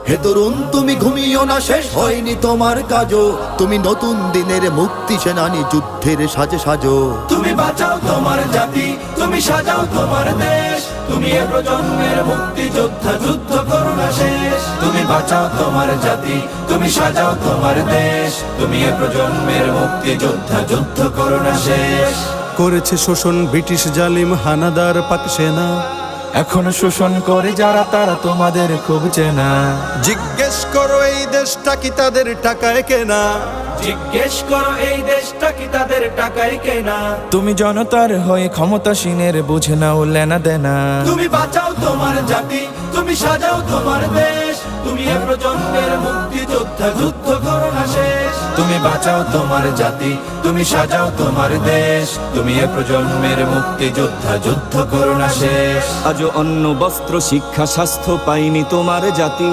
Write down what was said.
হে তরুণ তুমি ঘুমিও না, শেষ হয়নি তোমার কাজও, তুমি নতুন দিনের মুক্তি সেনানী, যুদ্ধের সাজে সাজো। তুমি বাঁচাও তোমার জাতি, তুমি সাজাও তোমার দেশ, তুমি এ প্রজন্মের মুক্তি যোদ্ধা, যুদ্ধ করো না শেষ। তুমি বাঁচাও তোমার জাতি, তুমি সাজাও তোমার দেশ, তুমি এ প্রজন্মের মুক্তি যোদ্ধা, যুদ্ধ করো না শেষ। করেছে শোষণ ব্রিটিশ জালিম হানাদার পাক সেনা, এখন শোষণ করে যারা তারা তোমাদের খুব চেনা। জিজ্ঞেস করো এই দেশটা কি তাদের টাকায় কেনা? জিজ্ঞেস করো এই দেশটা কি তাদের টাকায় কেনা? তুমি জনতার হয়ে ক্ষমতাসীনের বুঝে নাও লেনা দেনা। তুমি বাঁচাও তোমার জাতি, তুমি সাজাও তোমার দেশ, তুমি এ প্রজন্মের মুক্তি যোদ্ধা, যুদ্ধ করো না শেষ। তুমি বাঁচাও তোমার জাতি, তুমি সাজাও তোমার দেশ, তুমি এ প্রজন্মের মুক্তি যোদ্ধা, যুদ্ধ করো না শেষ। আজও অন্ন বস্ত্র শিক্ষা স্বাস্থ্য পাইনি তোমার জাতি।